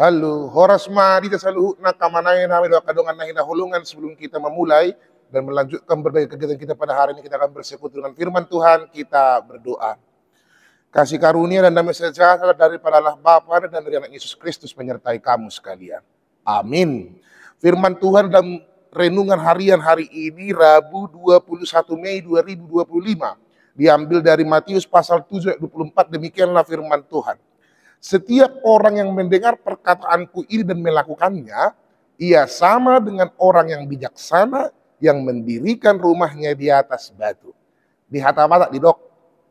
Halo, horas di tasaluhukna kamanay namin kadungan na hinahulungan sebelum kita memulai dan melanjutkan berbagai kegiatan kita pada hari ini. Kita akan bersekutu dengan firman Tuhan, kita berdoa. Kasih karunia dan damai sejahtera daripada Allah Bapa dan dari Anak Yesus Kristus menyertai kamu sekalian. Amin. Firman Tuhan dalam renungan harian hari ini, Rabu 21 Mei 2025, diambil dari Matius pasal 7 ayat 24, demikianlah firman Tuhan. Setiap orang yang mendengar perkataanku ini dan melakukannya, ia sama dengan orang yang bijaksana yang mendirikan rumahnya di atas batu. Di hata-mata di dok,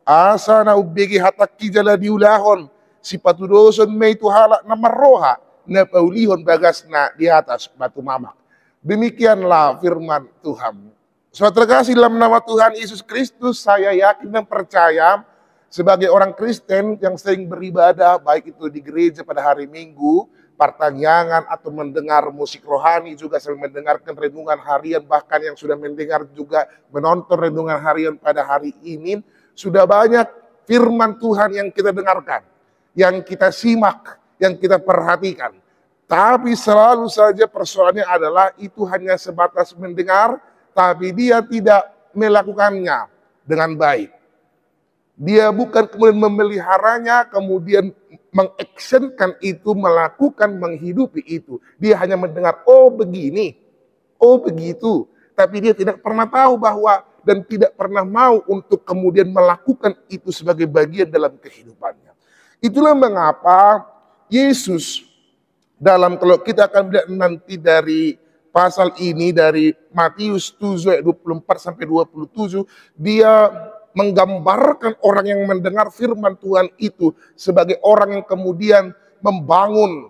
asa na ubegi hatak kijala diulahon, si patudoson may tuhala na maroha, na paulihon bagas na di atas batu mamak. Demikianlah firman Tuhan. Saudara terkasih dalam nama Tuhan Yesus Kristus, saya yakin dan percaya sebagai orang Kristen yang sering beribadah, baik itu di gereja pada hari Minggu, pertanyaan atau mendengar musik rohani, juga sering mendengarkan renungan harian, bahkan yang sudah mendengar juga menonton renungan harian pada hari ini, sudah banyak firman Tuhan yang kita dengarkan, yang kita simak, yang kita perhatikan. Tapi selalu saja persoalannya adalah itu hanya sebatas mendengar, tapi dia tidak melakukannya dengan baik. Dia bukan kemudian memeliharanya, kemudian mengactionkan itu, melakukan, menghidupi itu. Dia hanya mendengar, oh begini, oh begitu. Tapi dia tidak pernah tahu bahwa dan tidak pernah mau untuk kemudian melakukan itu sebagai bagian dalam kehidupannya. Itulah mengapa Yesus dalam, kalau kita akan lihat nanti dari pasal ini, dari Matius 7 ayat 24 sampai 27, dia menggambarkan orang yang mendengar firman Tuhan itu sebagai orang yang kemudian membangun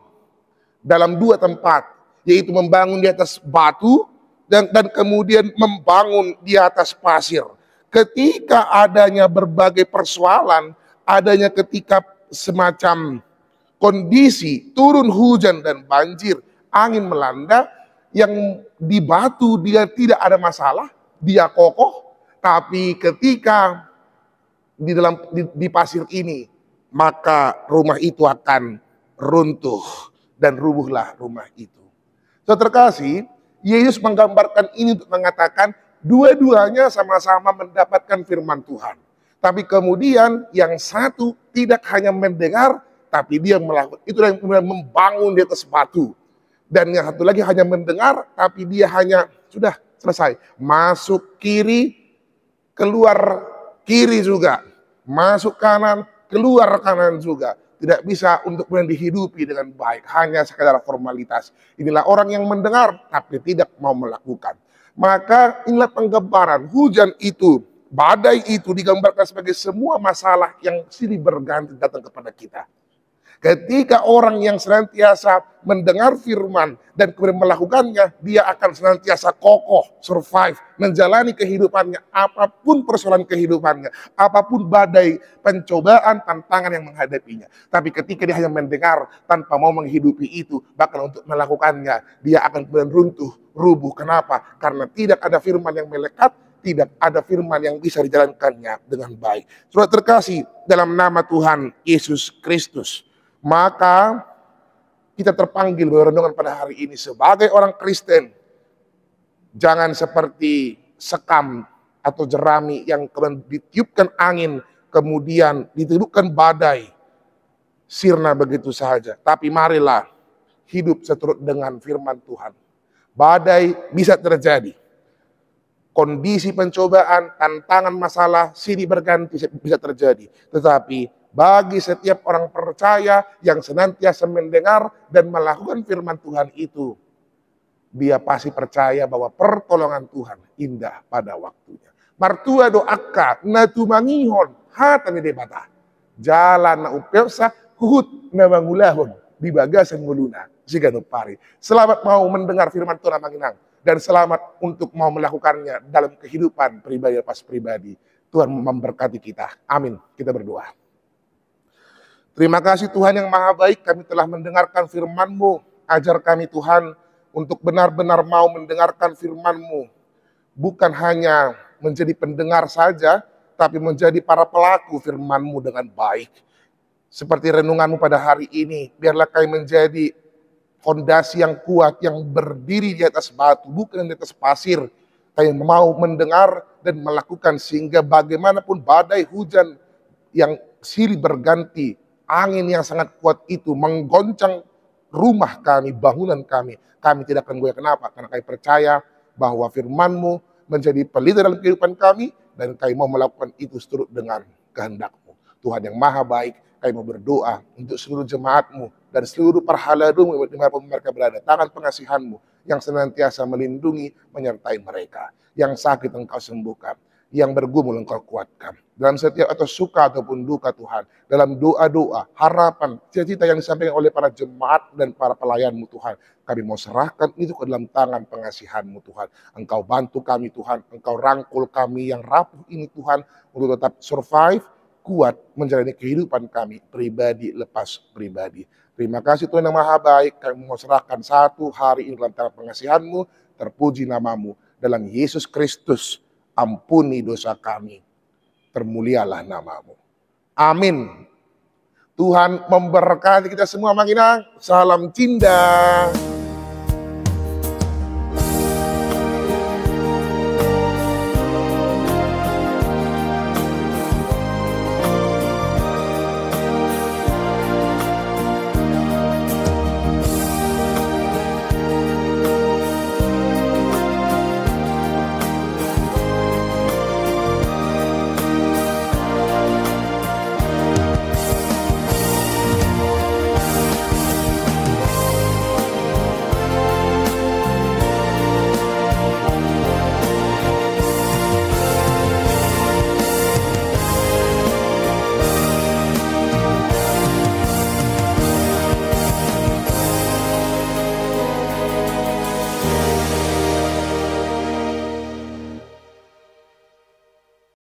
dalam dua tempat, yaitu membangun di atas batu dan kemudian membangun di atas pasir. Ketika adanya berbagai persoalan, adanya ketika semacam kondisi turun hujan dan banjir, angin melanda, yang di batu dia tidak ada masalah, dia kokoh. Tapi ketika di pasir ini, maka rumah itu akan runtuh dan rubuhlah rumah itu. Saudara terkasih, Yesus menggambarkan ini untuk mengatakan dua-duanya sama-sama mendapatkan firman Tuhan. Tapi kemudian yang satu tidak hanya mendengar, tapi dia melakukan. Itulah yang kemudian membangun di atas batu. Dan yang satu lagi hanya mendengar, tapi dia hanya sudah selesai. Masuk kiri, keluar kiri juga, masuk kanan, keluar kanan juga. Tidak bisa untuk kemudian dihidupi dengan baik, hanya sekadar formalitas. Inilah orang yang mendengar tapi tidak mau melakukan. Maka inilah penggambaran hujan itu, badai itu digambarkan sebagai semua masalah yang silih berganti datang kepada kita. Ketika orang yang senantiasa mendengar firman dan kemudian melakukannya, dia akan senantiasa kokoh, survive, menjalani kehidupannya, apapun persoalan kehidupannya, apapun badai, pencobaan, tantangan yang menghadapinya. Tapi ketika dia hanya mendengar tanpa mau menghidupi itu, bahkan untuk melakukannya, dia akan kemudian runtuh, rubuh. Kenapa? Karena tidak ada firman yang melekat, tidak ada firman yang bisa dijalankannya dengan baik. Saudara terkasih dalam nama Tuhan Yesus Kristus, maka kita terpanggil berenungan pada hari ini sebagai orang Kristen. Jangan seperti sekam atau jerami yang kemudian ditiupkan angin, kemudian ditiupkan badai, sirna begitu saja. Tapi marilah hidup seturut dengan firman Tuhan. Badai bisa terjadi, kondisi pencobaan, tantangan, masalah, silih berganti bisa terjadi. Tetapi bagi setiap orang percaya yang senantiasa mendengar dan melakukan firman Tuhan itu, dia pasti percaya bahwa pertolongan Tuhan indah pada waktunya. Martua doaka natumangihon hatani debata. Jalan na upelsa huhut na mangulahon di bagasan muluna siganupari. Selamat mau mendengar firman Tuhan manginang, dan selamat untuk mau melakukannya dalam kehidupan pribadi lepas pribadi. Tuhan memberkati kita. Amin. Kita berdoa. Terima kasih Tuhan yang maha baik, kami telah mendengarkan firman-Mu. Ajar kami Tuhan untuk benar-benar mau mendengarkan firman-Mu. Bukan hanya menjadi pendengar saja, tapi menjadi para pelaku firman-Mu dengan baik. Seperti renungan-Mu pada hari ini, biarlah kami menjadi fondasi yang kuat, yang berdiri di atas batu, bukan di atas pasir. Kami mau mendengar dan melakukan sehingga bagaimanapun badai hujan yang silih berganti, angin yang sangat kuat itu menggoncang rumah kami, bangunan kami tidak akan goyah. Kenapa? Karena kami percaya bahwa firman-Mu menjadi pelita dalam kehidupan kami, dan kami mau melakukan itu seturut dengan kehendak-Mu. Tuhan yang maha baik, kami mau berdoa untuk seluruh jemaat-Mu dan seluruh parhaladu-Mu dimanapun mereka berada. Tangan pengasihan-Mu yang senantiasa melindungi, menyertai mereka. Yang sakit Engkau sembuhkan, yang bergumul Engkau kuatkan. Dalam setiap atau suka ataupun duka Tuhan, dalam doa-doa, harapan, cita-cita yang disampaikan oleh para jemaat dan para pelayan-Mu Tuhan, kami mau serahkan itu ke dalam tangan pengasihan-Mu Tuhan. Engkau bantu kami Tuhan, Engkau rangkul kami yang rapuh ini Tuhan, untuk tetap survive, kuat menjalani kehidupan kami, pribadi lepas pribadi. Terima kasih Tuhan yang maha baik, kami mau serahkan satu hari ini dalam tangan pengasihan-Mu, terpuji nama-Mu, dalam Yesus Kristus, ampuni dosa kami, termulialah nama-Mu. Amin. Tuhan memberkati kita semua, Manginang. Salam cinta.